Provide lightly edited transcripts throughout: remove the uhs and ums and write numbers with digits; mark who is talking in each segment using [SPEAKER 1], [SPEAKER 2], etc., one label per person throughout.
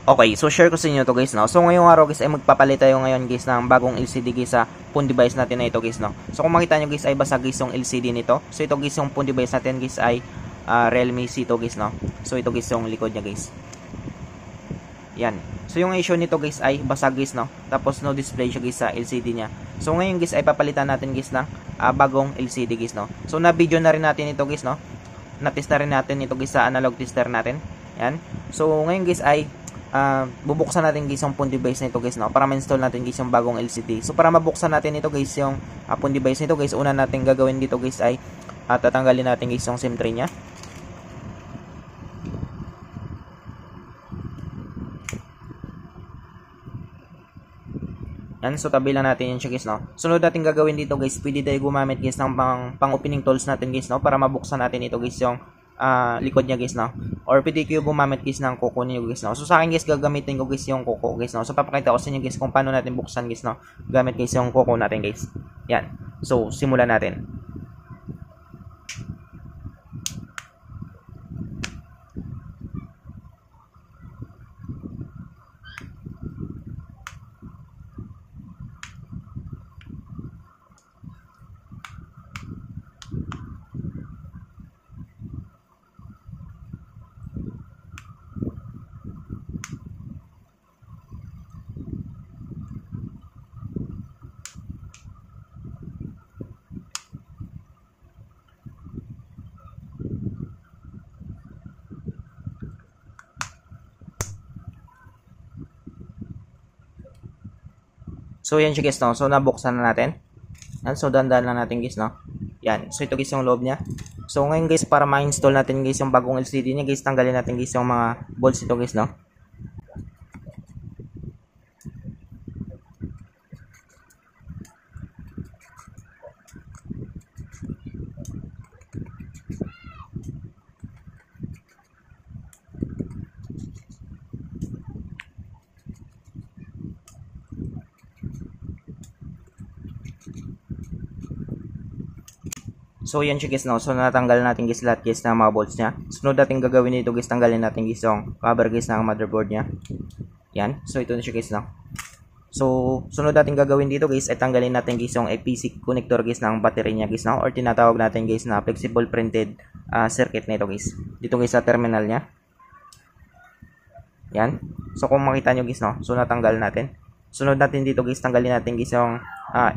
[SPEAKER 1] Okay, so share ko sa inyo to guys, no? So ngayong araw guys ay magpapalit tayo ngayon guys ng bagong LCD guys sa phone device natin na ito guys, no? So kung makita nyo guys ay basag guys yung LCD nito. So ito guys yung phone device natin guys ay Realme C2 guys, no? So ito guys yung likod niya guys. Yan. So yung issue nito guys ay basag guys, no? Tapos no display siya guys sa LCD niya. So ngayon guys ay papalitan natin guys ng bagong LCD guys, no? So na video na rin natin ito guys, no? Na-test na rin natin ito guys sa analog tester natin. Yan. So ngayon guys ay bubuksan natin guys yung phone device nito guys, no, para ma-install natin guys yung bagong LCD. So para mabuksan natin ito guys yung phone device nito guys, una natin gagawin dito guys ay tatanggalin natin guys yung SIM tray nya. Yan, so tabi lang natin yan siya guys, no. Sunod natin gagawin dito guys, pwede tayo gumamit guys ng pang opening tools natin guys, no, para mabuksan natin ito guys yung likod niya guys, no, or pwede kayo gumamit guys ng kuko niyo guys, no. So sa akin guys gagamitin ko guys yung kuko guys, no. So papakita ko sa inyo guys kung paano natin buksan guys, no, gamit guys yung kuko natin guys. Yan, so simulan natin. So yan siya guys, no. So nabuksan na natin. Yan, so dandan lang natin guys, no. Yan, so ito guys yung loob niya. So ngayon guys, para ma-install natin guys yung bagong LCD niya guys, tanggalin natin guys yung mga bolts ito guys, no. So yan siya guys, no. So natanggal natin guys lahat guys ng mga bolts niya. Sunod natin gagawin dito guys, tanggalin natin guys yung cover guys ng motherboard niya. Yan. So ito na siya guys, no. So sunod natin gagawin dito guys ay tanggalin natin guys yung PC connector guys ng battery niya guys, no, or tinatawag natin guys na flexible printed circuit nito guys. Dito guys sa terminal niya. Yan. So kung makita nyo guys, no, so natanggal natin. Sunod natin dito guys, tanggalin natin guys yung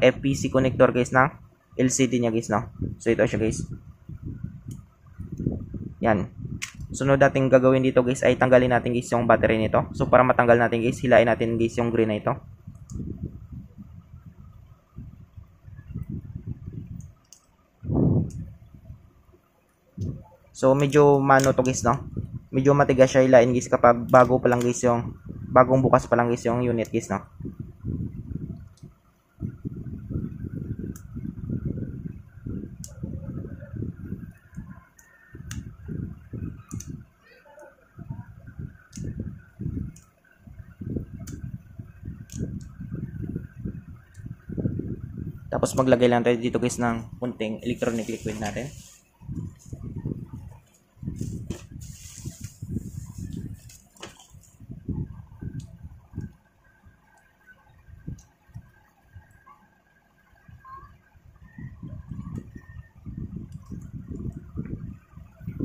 [SPEAKER 1] FPC connector guys ng LCD niya guys, no. So ito siya guys. Yan. Sunod natin gagawin dito guys ay tanggalin natin guys yung battery nito. So para matanggal natin guys, hilain natin guys yung green na ito. So medyo mano to guys, no. Medyo matigas siya hilain guys kapag bago pa lang guys yung bagong bukas pa lang guys yung unit guys, no. Tapos maglagay lang tayo dito guys ng kunting electronic liquid natin.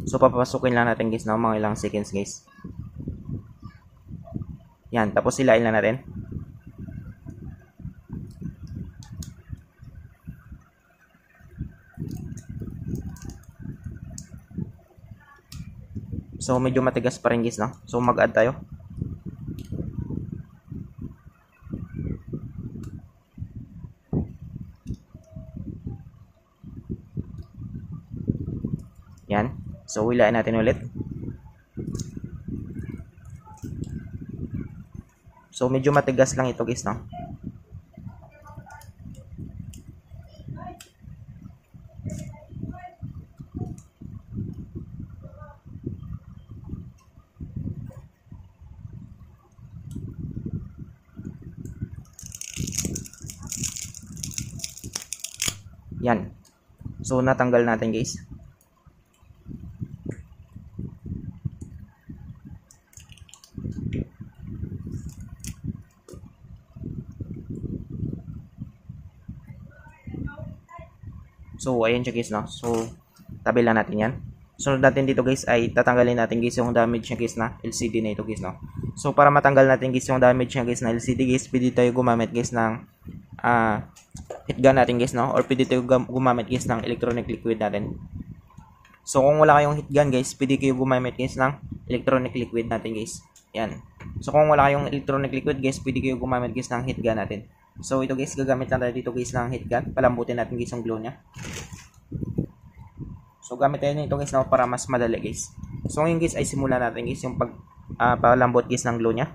[SPEAKER 1] So papapasukin lang natin guys, no, mga ilang seconds guys. Yan, tapos silain lang natin. So medyo matigas pa rin guys, no. So mag-add tayo. Yan. So hilain natin ulit. So medyo matigas lang ito guys, no. Yan. So natanggal natin guys. So, ayan siya guys, no? So, tabi lang natin yan. Sunod natin dito guys ay tatanggalin natin guys yung damage niya guys na LCD na ito guys, no? So, para matanggal natin guys yung damage niya guys na LCD guys, pwede tayo gumamit guys ng heat gun natin guys, no? Or pwede tayo gumamit guys ng electronic liquid natin. So, kung wala kayong heat gun guys, pwede kayo gumamit guys ng electronic liquid natin guys. Yan. So, kung wala kayong electronic liquid guys, pwede kayo gumamit guys ng heat gun natin. So, ito guys, gagamit lang tayo dito guys ng heat gun. Palambutin natin guys yung glow niya. So, gamit tayo nito guys, no, para mas madali guys. So, ngayon guys ay simulan natin guys yung palambot guys ng glow niya.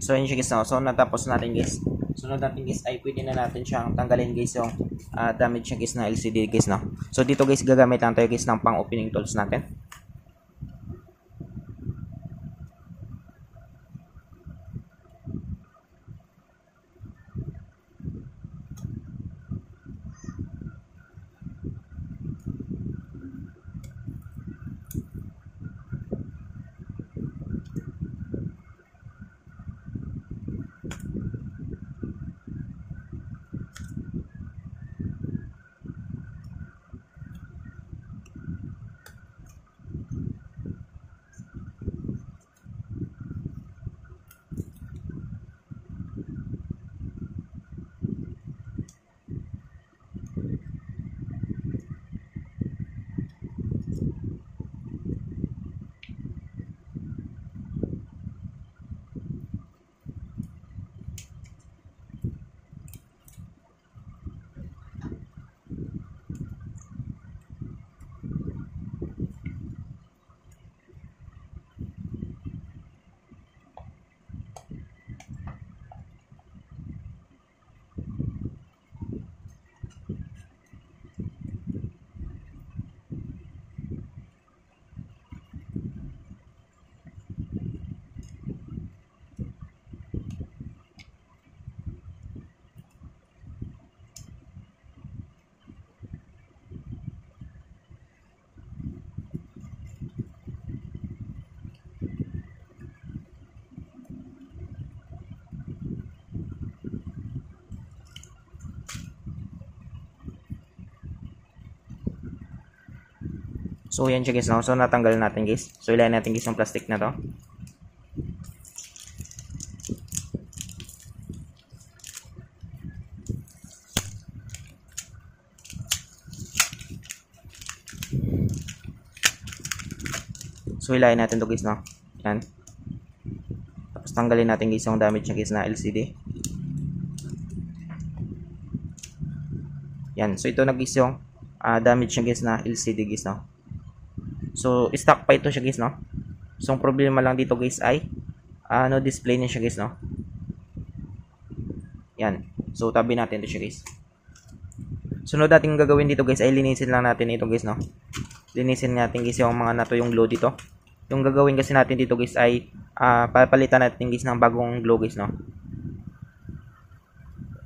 [SPEAKER 1] So, yun siya guys, no? So, natapos natin guys. Sunod natin guys ay pwede na natin siyang tanggalin guys yung damage niya guys na LCD guys, no? So, dito guys gagamit lang tayo guys ng pang opening tools natin. So, yan siya guys, no? So, natanggal natin guys. So, ilayan natin guys yung plastic na to. So, ilayan natin to guys, no? Yan. Tapos, tanggalin natin guys yung damage niya guys na LCD. Yan. So, ito na guys yung damage niya guys na LCD guys, no? So, stock pa ito siya guys, no? So, ang problema lang dito guys ay no display niya siya guys, no? Yan. So, tabi natin ito siya guys. Sunod natin gagawin dito guys ay linisin lang natin ito guys, no? Linisin natin guys yung mga nato yung glow dito. Yung gagawin kasi natin dito guys ay papalitan natin guys ng bagong glow guys, no?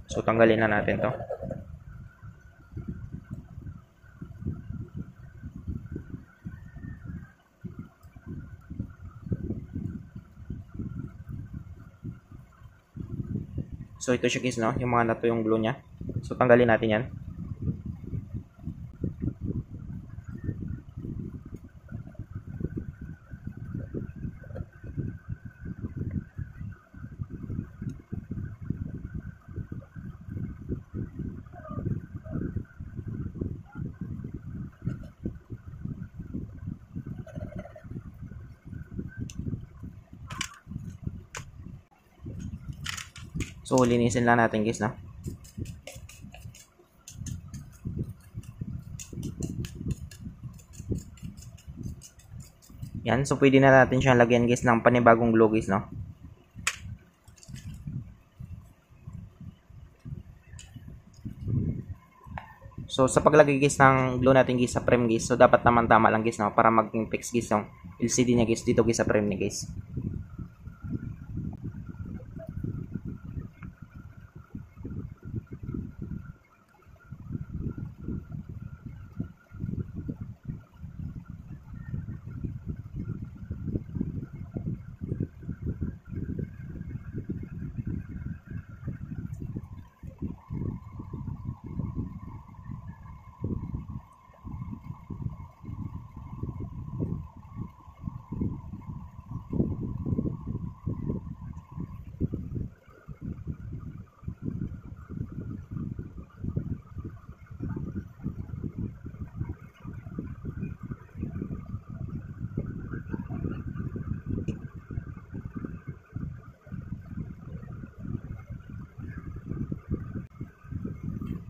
[SPEAKER 1] So, tanggalin na natin to. So, ito siya guys, no? Yung mga nato yung glue niya. So, tanggalin natin yan. So linisin lang natin guys, no. Yan, so pwede na natin siyang lagyan guys ng panibagong glue guys, no. So sa paglagay guys ng glue natin guys sa frame guys, so dapat naman tama lang guys, no, para maging fix guys yung LCD niya guys dito guys sa frame niya guys.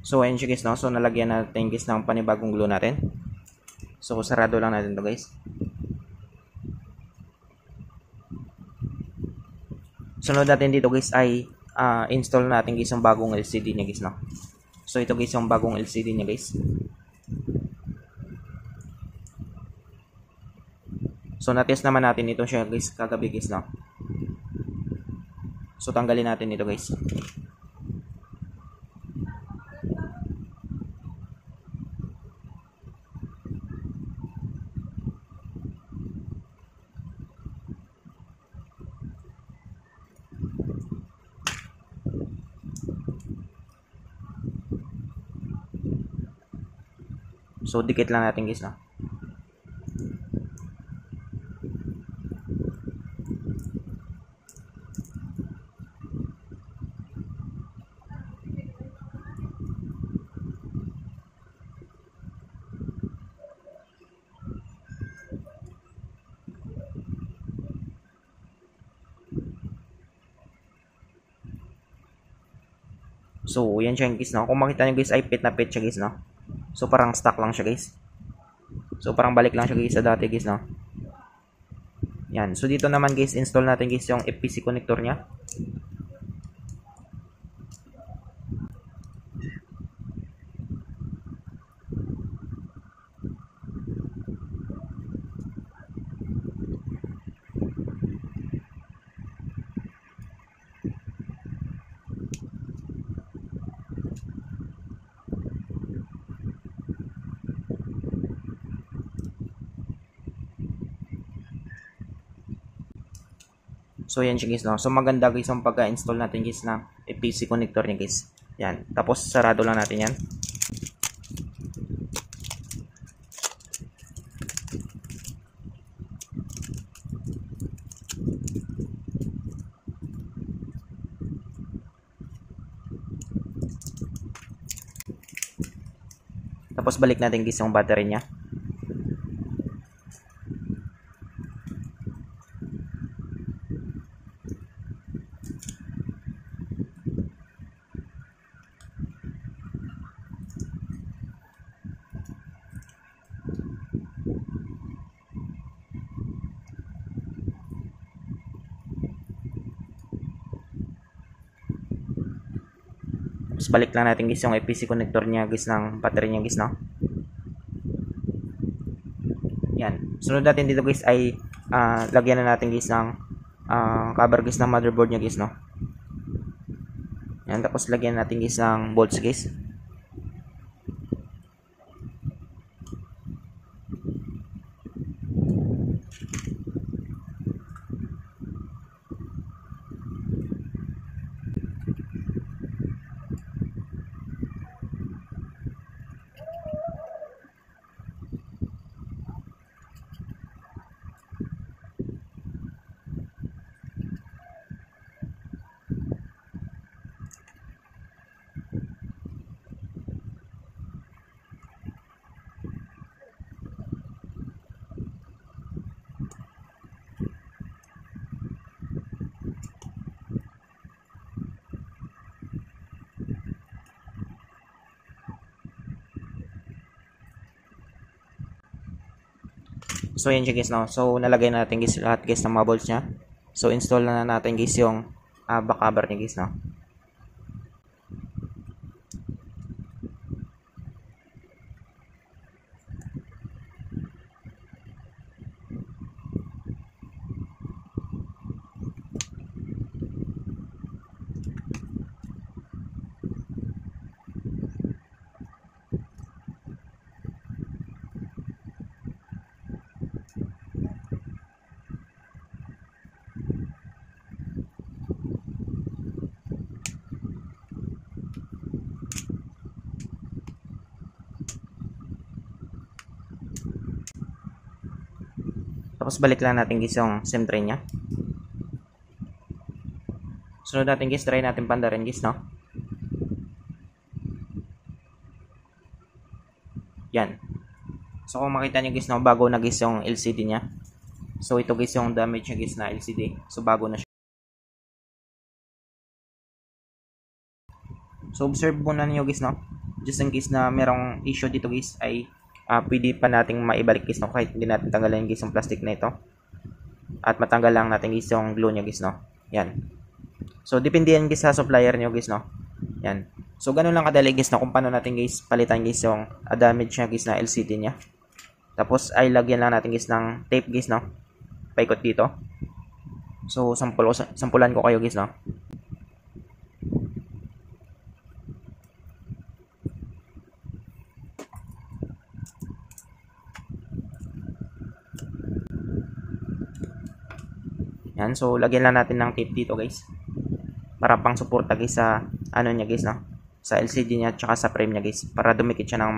[SPEAKER 1] So ayun siya guys, no. So nalagyan natin guys ng panibagong glue natin. So sarado lang natin to guys. Sunod natin dito guys ay install natin guys yung bagong LCD niya guys, no. So ito guys yung bagong LCD niya guys. So na-test naman natin ito siya guys kagabi guys, no. So tanggalin natin ito guys. So dikit lang natin guys, no. So yan siya guys, no. Kung makita nyo guys ay pit na pit siya guys, no. So parang stuck lang siya guys. So parang balik lang siya guys sa dati guys, no. Yan. So dito naman guys, install natin guys yung FPC connector niya. So yan siya guys, no. So maganda guys ang pagka-install natin guys ng FPC connector niya guys. Yan. Tapos sarado lang natin yan. Tapos balik natin guys yung battery niya. Tapos balik lang natin guys yung FPC connector niya guys ng battery niya guys, no. Yan. Sunod natin dito guys ay lagyan na natin guys ng cover guys ng motherboard niya guys, no. Yan. Tapos lagyan natin guys ng bolts guys. So yan siya guys, no. So nalagay na natin guys lahat guys ng mga bolts niya. So install na natin guys yung back cover niya guys, no. Tapos balik lang natin guys yung SIM tray niya. Sunod natin guys, try natin pandarin guys, no. Yan. So kung makita nyo guys, no, bago na guys yung LCD niya. So ito guys yung damage niya guys na LCD. So bago na siya. So observe muna niyo guys, no. Just in case na merong issue dito guys ay pwede pa nating maibalik guys, no, kahit hindi natin tanggalin guys yung plastic na ito. At matanggal lang natin guys yung glue niya guys, no. Yan. So depende yan guys sa supplier niyo guys, no. Yan. So ganun lang kadali guys, no, kung paano natin guys palitan guys yung damage niya guys na LCD niya. Tapos ay lagyan lang natin guys ng tape guys, no. Paikot dito. So sampulan ko kayo guys, no. Yan, so lagyan lang natin ng tape dito guys. Para pang suporta guys sa ano niya guys, no. Sa LCD niya at saka sa frame niya guys, para dumikit siya ng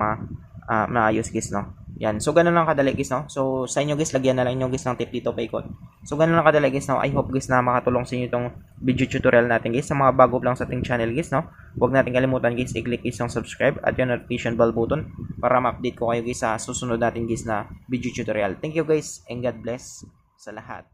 [SPEAKER 1] maayos guys, no. Yan, so ganun lang kadali guys, no. So sa inyo guys, lagyan na lang inyo guys ng tape dito paikot. So ganun lang kadali guys, no. I hope guys na makatulong sa inyo itong video tutorial natin guys. Sa mga bago lang sa ating channel guys, no, huwag natin kalimutan guys i-click guys yung subscribe at yung notification bell button para ma-update ko kayo guys sa susunod natin guys na video tutorial. Thank you guys and God bless sa lahat.